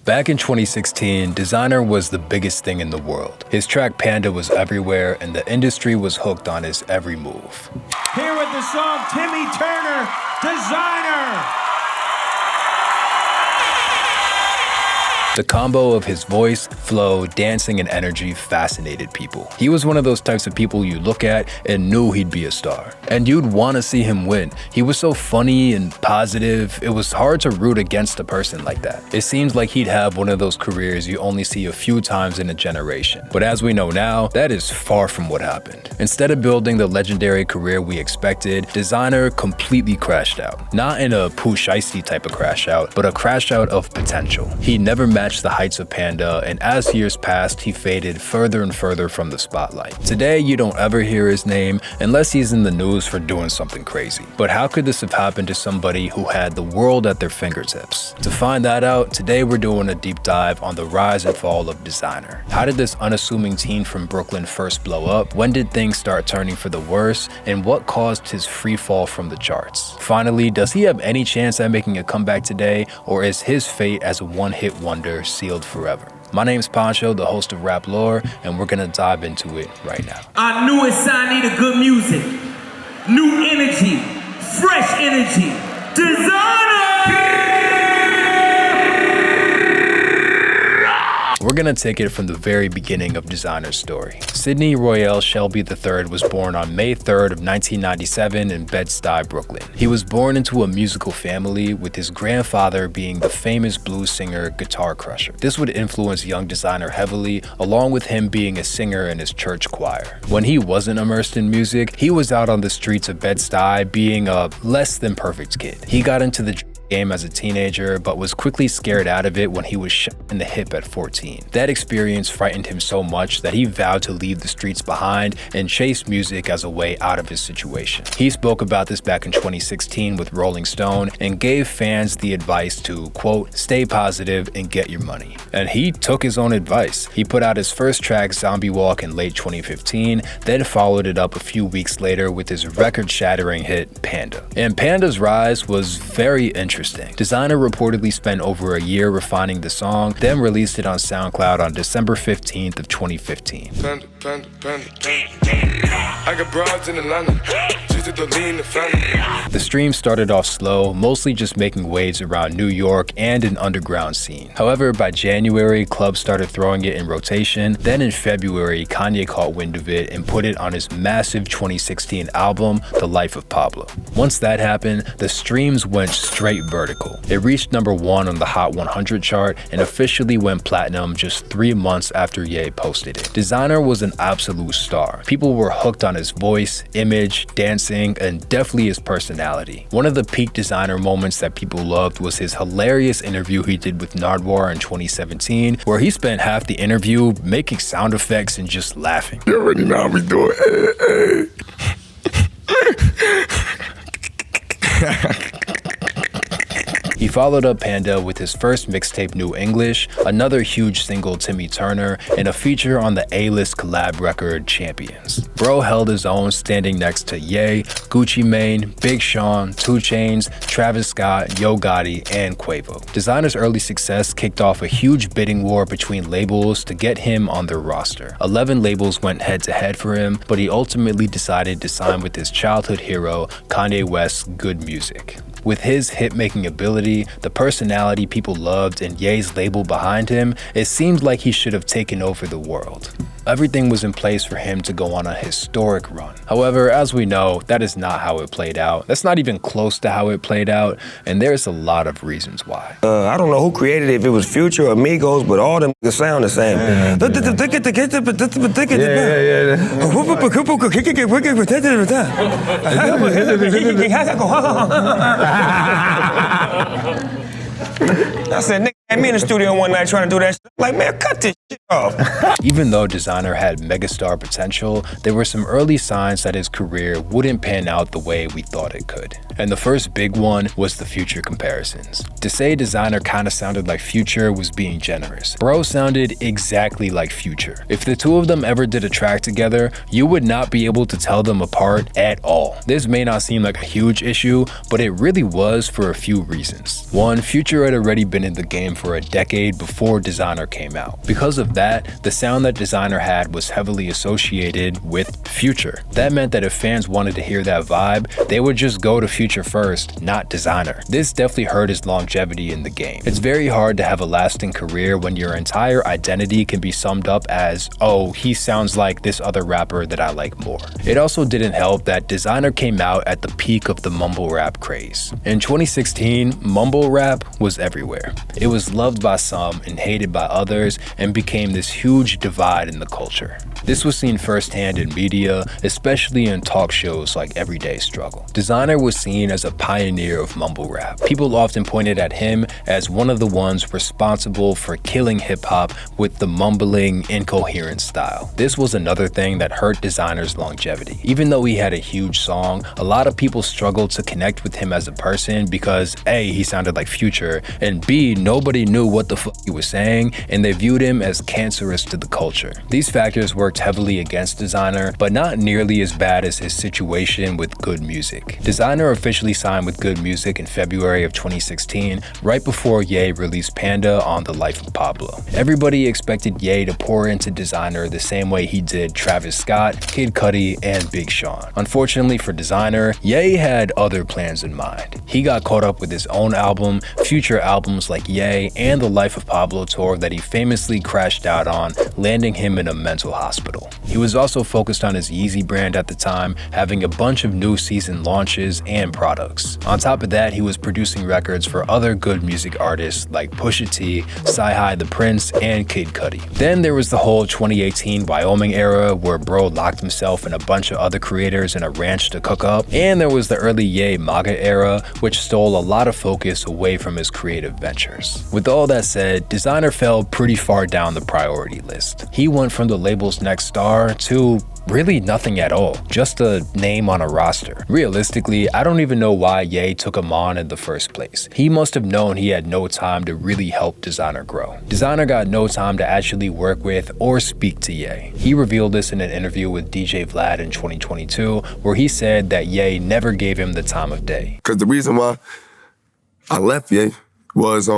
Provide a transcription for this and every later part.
Back in 2016, Desiigner was the biggest thing in the world. His track Panda was everywhere, and the industry was hooked on his every move. Here with the song, Timmy Turner, Desiigner. The combo of his voice, flow, dancing, and energy fascinated people. He was one of those types of people you look at and knew he'd be a star. And you'd want to see him win. He was so funny and positive, it was hard to root against a person like that. It seems like he'd have one of those careers you only see a few times in a generation. But as we know now, that is far from what happened. Instead of building the legendary career we expected, Desiigner completely crashed out. Not in a Pooh Shiesty type of crash out, but a crash out of potential. He never matched the heights of Panda, and as years passed, he faded further and further from the spotlight. Today, you don't ever hear his name unless he's in the news for doing something crazy. But how could this have happened to somebody who had the world at their fingertips? To find that out, today we're doing a deep dive on the rise and fall of Desiigner. How did this unassuming teen from Brooklyn first blow up? When did things start turning for the worse? And what caused his free fall from the charts? Finally, does he have any chance at making a comeback today, or is his fate as a one-hit wonder sealed forever? My name's Pancho, the host of Rap Lore, and we're gonna dive into it right now. Our newest sign needed good music, new energy, fresh energy. Desiigner! We're gonna take it from the very beginning of Designer's story. Sidney Royale Shelby III was born on May 3rd of 1997 in Bed-Stuy, Brooklyn. He was born into a musical family, with his grandfather being the famous blues singer Guitar Crusher. This would influence young Desiigner heavily, along with him being a singer in his church choir. When he wasn't immersed in music, he was out on the streets of Bed-Stuy being a less than perfect kid. He got into the game as a teenager, but was quickly scared out of it when he was shot in the hip at 14. That experience frightened him so much that he vowed to leave the streets behind and chase music as a way out of his situation. He spoke about this back in 2016 with Rolling Stone and gave fans the advice to, quote, stay positive and get your money. And he took his own advice. He put out his first track, Zombie Walk, in late 2015, then followed it up a few weeks later with his record-shattering hit, Panda. And Panda's rise was very interesting. Desiigner reportedly spent over a year refining the song, then released it on SoundCloud on December 15th of 2015. Panda, panda, panda, panda. I got broads in Atlanta. The stream started off slow, mostly just making waves around New York and an underground scene. However, by January, clubs started throwing it in rotation. Then in February, Kanye caught wind of it and put it on his massive 2016 album, The Life of Pablo. Once that happened, the streams went straight vertical. It reached #1 on the Hot 100 chart and officially went platinum just 3 months after Ye posted it. Desiigner was an absolute star. People were hooked on his voice, image, dancing, and definitely his personality. One of the peak Desiigner moments that people loved was his hilarious interview he did with Nardwuar in 2017, where he spent half the interview making sound effects and just laughing. You already know how we do it. He followed up Panda with his first mixtape, New English, another huge single, Timmy Turner, and a feature on the A-list collab record, Champions. Bro held his own, standing next to Ye, Gucci Mane, Big Sean, 2 Chainz, Travis Scott, G.O.O.D, and Quavo. Desiigner's early success kicked off a huge bidding war between labels to get him on their roster. 11 labels went head-to-head for him, but he ultimately decided to sign with his childhood hero, Kanye West's Good Music. With his hit-making ability, the personality people loved, and Ye's label behind him, it seemed like he should have taken over the world. Everything was in place for him to go on a historic run. However, as we know, that is not how it played out. That's not even close to how it played out, and there's a lot of reasons why. I don't know who created it, if it was Future or Migos, but all them sound the same. I said, nigga had me in the studio one night trying to do that shit. Like, man, cut this shit off. Even though Desiigner had megastar potential, there were some early signs that his career wouldn't pan out the way we thought it could. And the first big one was the Future comparisons. To say Desiigner kinda sounded like Future was being generous. Bro sounded exactly like Future. If the two of them ever did a track together, you would not be able to tell them apart at all. This may not seem like a huge issue, but it really was for a few reasons. One, Future had already been in the game for for a decade before Desiigner came out. Because of that, the sound that Desiigner had was heavily associated with Future. That meant that if fans wanted to hear that vibe, they would just go to Future first, not Desiigner. This definitely hurt his longevity in the game. It's very hard to have a lasting career when your entire identity can be summed up as, oh, he sounds like this other rapper that I like more. It also didn't help that Desiigner came out at the peak of the mumble rap craze. In 2016, mumble rap was everywhere. It was loved by some and hated by others and became this huge divide in the culture. This was seen firsthand in media, especially in talk shows like Everyday Struggle. Desiigner was seen as a pioneer of mumble rap. People often pointed at him as one of the ones responsible for killing hip-hop with the mumbling, incoherent style. This was another thing that hurt Designer's longevity. Even though he had a huge song, a lot of people struggled to connect with him as a person because A, he sounded like Future, and B, nobody knew what the fuck he was saying, and they viewed him as cancerous to the culture. These factors worked heavily against Desiigner, but not nearly as bad as his situation with G.O.O.D Music. Desiigner officially signed with G.O.O.D Music in February of 2016, right before Ye released Panda on The Life of Pablo. Everybody expected Ye to pour into Desiigner the same way he did Travis Scott, Kid Cudi, and Big Sean. Unfortunately for Desiigner, Ye had other plans in mind. He got caught up with his own album, future albums like Ye, and The Life of Pablo tour that he famously crashed out on, landing him in a mental hospital. He was also focused on his Yeezy brand at the time, having a bunch of new season launches and products. On top of that, he was producing records for other G.O.O.D music artists like Pusha T, Sci-Hi the Prince, and Kid Cudi. Then there was the whole 2018 Wyoming era where bro locked himself and a bunch of other creators in a ranch to cook up, and there was the early Ye MAGA era, which stole a lot of focus away from his creative ventures. With all that said, Desiigner fell pretty far down the priority list. He went from the label's next star to really nothing at all, just a name on a roster. Realistically, I don't even know why Ye took him on in the first place. He must have known he had no time to really help Desiigner grow. Desiigner got no time to actually work with or speak to Ye. He revealed this in an interview with DJ Vlad in 2022, where he said that Ye never gave him the time of day. Because the reason why I left Ye was,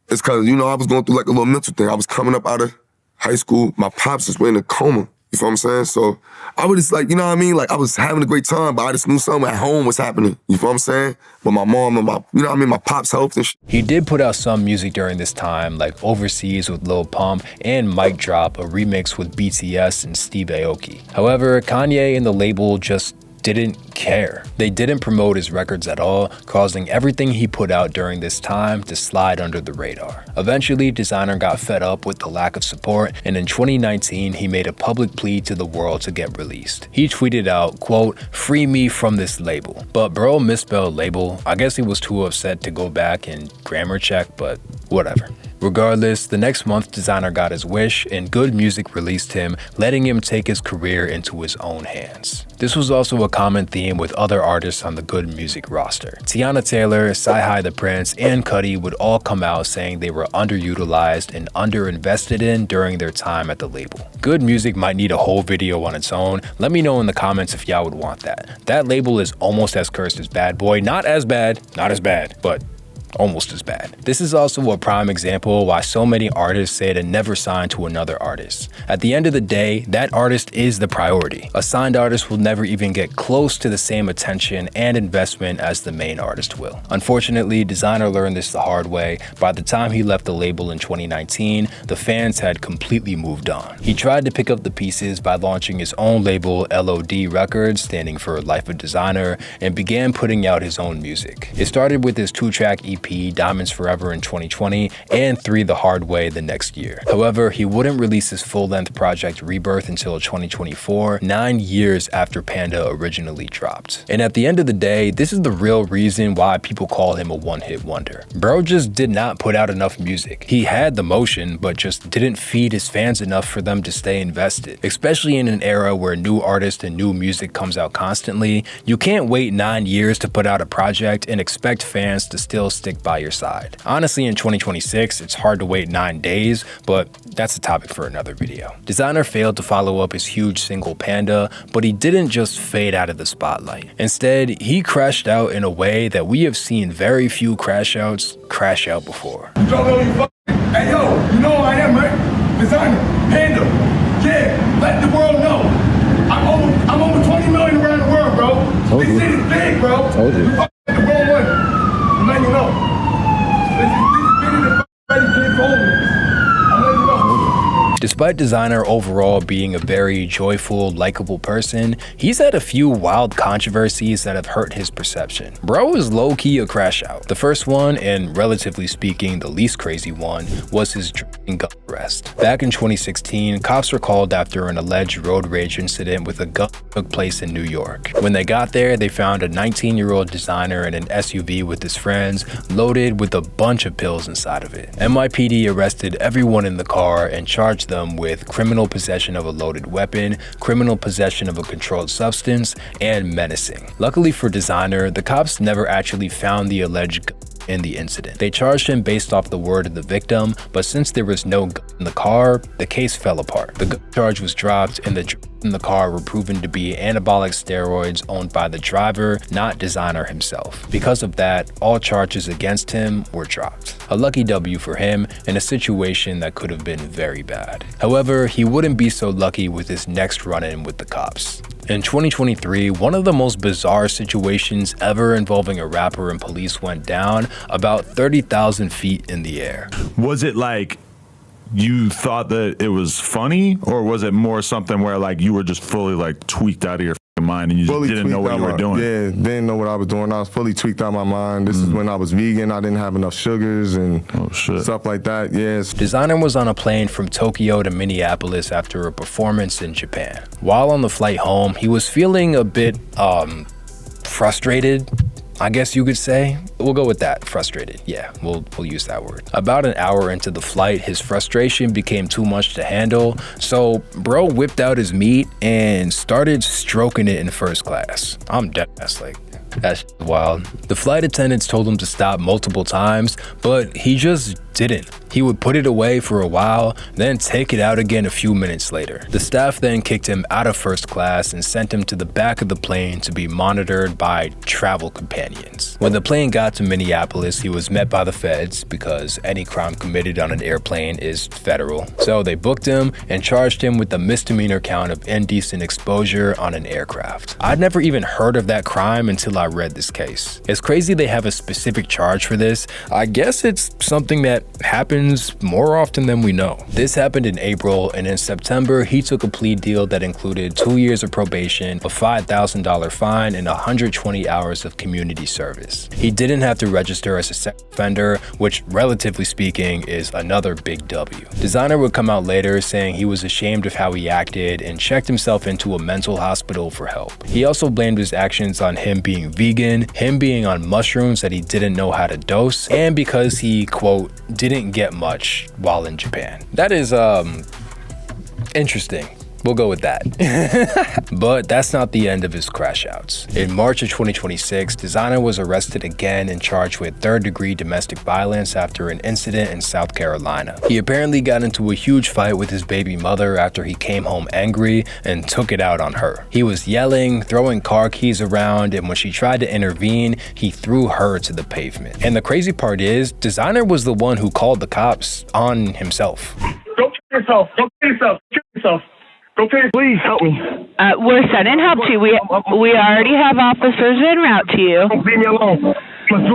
it's because, you know, I was going through like a little mental thing. I was coming up out of high school. My pops was in a coma. You feel what I'm saying? So I was just like, you know what I mean? Like I was having a great time, but I just knew something at home was happening. You feel what I'm saying? But my mom and you know what I mean? My pops helped and shit. He did put out some music during this time, like Overseas with Lil Pump and Mic Drop, a remix with BTS and Steve Aoki. However, Kanye and the label just didn't care. They didn't promote his records at all, causing everything he put out during this time to slide under the radar. Eventually, Desiigner got fed up with the lack of support, and in 2019, he made a public plea to the world to get released. He tweeted out, quote, "Free me from this label." But bro misspelled label. I guess he was too upset to go back and grammar check, but whatever. Regardless, the next month Desiigner got his wish and G.O.O.D Music released him, letting him take his career into his own hands. This was also a common theme with other artists on the G.O.O.D Music roster. Teyana Taylor, Sci-Hi the Prince, and Cudi would all come out saying they were underutilized and underinvested in during their time at the label. G.O.O.D Music might need a whole video on its own. Let me know in the comments if y'all would want that. That label is almost as cursed as Bad Boy. Not as bad, but almost as bad. This is also a prime example why so many artists say to never sign to another artist. At the end of the day, that artist is the priority. A signed artist will never even get close to the same attention and investment as the main artist will. Unfortunately, Desiigner learned this the hard way. By the time he left the label in 2019, the fans had completely moved on. He tried to pick up the pieces by launching his own label, L.O.D Records, standing for Life of Desiigner, and began putting out his own music. It started with his 2-track EP, Diamonds Forever in 2020, and 3 The Hard Way the next year. However, he wouldn't release his full-length project Rebirth until 2024, 9 years after Panda originally dropped. And at the end of the day, this is the real reason why people call him a one-hit wonder. Bro just did not put out enough music. He had the motion, but just didn't feed his fans enough for them to stay invested. Especially in an era where new artists and new music comes out constantly, you can't wait 9 years to put out a project and expect fans to still stick by your side. Honestly, in 2026, it's hard to wait 9 days, but that's a topic for another video. Desiigner failed to follow up his huge single Panda, but he didn't just fade out of the spotlight. Instead, he crashed out in a way that we have seen very few crash outs crash out before. Hey, yo, you know who I am, right? Desiigner, Panda. Yeah, let the world know. I'm over 20 million around the world, bro. This shit is big, bro. Told you. We fucking the wrong one. I'm letting you know. This is bigger than fucking kids homeless. I'm letting you know. Despite Desiigner overall being a very joyful, likable person, he's had a few wild controversies that have hurt his perception. Bro is low-key a crash out. The first one, and relatively speaking the least crazy one, was his drinking gun arrest. Back in 2016, cops were called after an alleged road rage incident with a gun that took place in New York. When they got there, they found a 19-year-old Desiigner in an SUV with his friends, loaded with a bunch of pills inside of it. NYPD arrested everyone in the car and charged them with criminal possession of a loaded weapon, criminal possession of a controlled substance, and menacing. Luckily for Desiigner, the cops never actually found the alleged gun in the incident. They charged him based off the word of the victim, but since there was no gun in the car, the case fell apart. The gun charge was dropped, and the drugs in the car were proven to be anabolic steroids owned by the driver, not Desiigner himself. Because of that, all charges against him were dropped. A lucky W for him in a situation that could have been very bad. However, he wouldn't be so lucky with his next run-in with the cops. In 2023, one of the most bizarre situations ever involving a rapper and police went down about 30,000 feet in the air. Was it like you thought that it was funny, or was it more something where like you were just fully like tweaked out of your mind and you just didn't know what you were doing? Yeah, didn't know what I was doing. I was fully tweaked out of my mind. This is when I was vegan. I didn't have enough sugars and stuff like that. Yes. Desiigner was on a plane from Tokyo to Minneapolis after a performance in Japan. While on the flight home, he was feeling a bit frustrated, I guess you could say. We'll go with that, frustrated. Yeah, we'll use that word. About an hour into the flight, his frustration became too much to handle, so bro whipped out his meat and started stroking it in first class. I'm dead ass, like, that's wild. The flight attendants told him to stop multiple times, but he just didn't. He would put it away for a while, then take it out again a few minutes later. The staff then kicked him out of first class and sent him to the back of the plane to be monitored by travel companions. When the plane got to Minneapolis, he was met by the feds because any crime committed on an airplane is federal. So they booked him and charged him with a misdemeanor count of indecent exposure on an aircraft. I'd never even heard of that crime until I read this case. It's crazy they have a specific charge for this. I guess it's something that happens more often than we know. This happened in April, and in September, he took a plea deal that included 2 years of probation, a $5,000 fine, and 120 hours of community service. He didn't have to register as a sex offender, which, relatively speaking, is another big W. Desiigner would come out later saying he was ashamed of how he acted and checked himself into a mental hospital for help. He also blamed his actions on him being vegan, him being on mushrooms that he didn't know how to dose, and because he, quote, didn't get much while in Japan. That is interesting. We'll go with that. But that's not the end of his crash outs. In March of 2026, Desiigner was arrested again and charged with third-degree domestic violence after an incident in South Carolina. He apparently got into a huge fight with his baby mother after he came home angry and took it out on her. He was yelling, throwing car keys around, and when she tried to intervene, he threw her to the pavement. And the crazy part is, Desiigner was the one who called the cops on himself. Don't kill yourself. Don't kill yourself. Kill yourself. Please help me. We're sending help to you. We already have officers en route to you. Don't leave me alone. I'm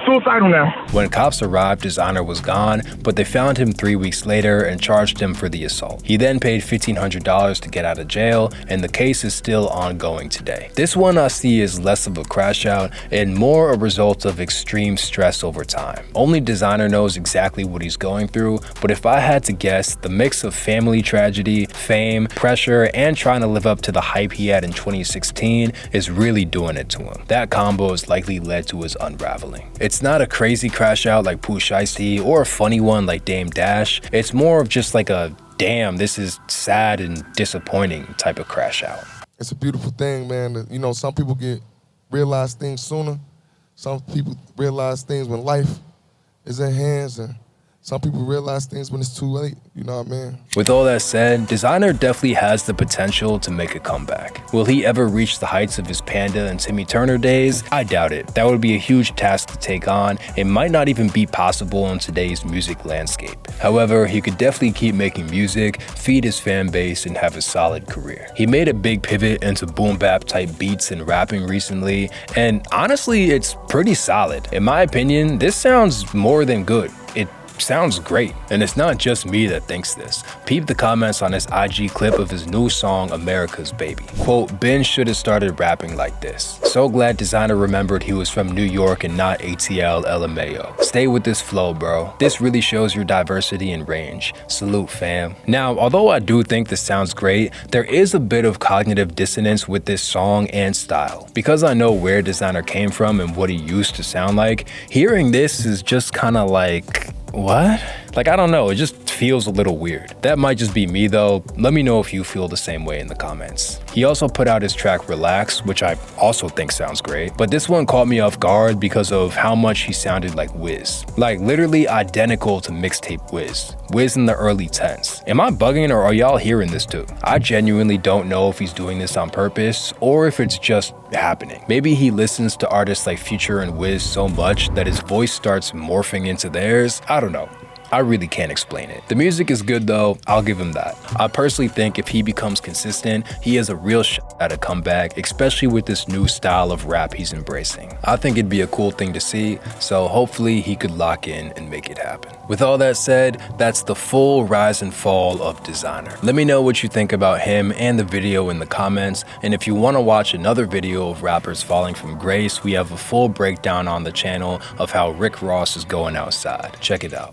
suicidal now. When cops arrived, Desiigner was gone, but they found him 3 weeks later and charged him for the assault. He then paid $1,500 to get out of jail, and the case is still ongoing today. This one I see as less of a crash out and more a result of extreme stress over time. Only Desiigner knows exactly what he's going through, but if I had to guess, the mix of family tragedy, fame, pressure, and trying to live up to the hype he had in 2016 is really doing it to him. That combo has likely led to his unraveling. It's not a crazy crash out like Pooh Shiesty or a funny one like Dame Dash. It's more of just like a damn, this is sad and disappointing type of crash out. It's a beautiful thing, man. You know, some people realize things sooner. Some people realize things when life is in hands, and some people realize things when it's too late, you know what I mean? With all that said, Desiigner definitely has the potential to make a comeback. Will he ever reach the heights of his Panda and Timmy Turner days? I doubt it. That would be a huge task to take on. It might not even be possible in today's music landscape. However, he could definitely keep making music, feed his fan base, and have a solid career. He made a big pivot into boom bap type beats and rapping recently, and honestly, it's pretty solid. In my opinion, this sounds more than good. It sounds great, and it's not just me that thinks this. Peep the comments on this IG clip of his new song America's Baby. Quote, Ben should have started rapping like this. So glad Desiigner remembered he was from New York and not ATL LMAO. Stay with this flow, bro. This really shows your diversity and range. Salute, fam. Now, although I do think this sounds great, there is a bit of cognitive dissonance with this song and style. Because I know where Desiigner came from and what he used to sound like, hearing this is just kind of like, what? Like, I don't know, it just feels a little weird. That might just be me though. Let me know if you feel the same way in the comments. He also put out his track Relax, which I also think sounds great, but this one caught me off guard because of how much he sounded like Wiz. Like literally identical to mixtape Wiz. Wiz in the early 10s. Am I bugging or are y'all hearing this too? I genuinely don't know if he's doing this on purpose or if it's just happening. Maybe he listens to artists like Future and Wiz so much that his voice starts morphing into theirs. I don't know. I really can't explain it. The music is good though, I'll give him that. I personally think if he becomes consistent, he has a real shot at a comeback, especially with this new style of rap he's embracing. I think it'd be a cool thing to see, so hopefully he could lock in and make it happen. With all that said, that's the full rise and fall of Desiigner. Let me know what you think about him and the video in the comments, and if you want to watch another video of rappers falling from grace, we have a full breakdown on the channel of how Rick Ross is going outside. Check it out.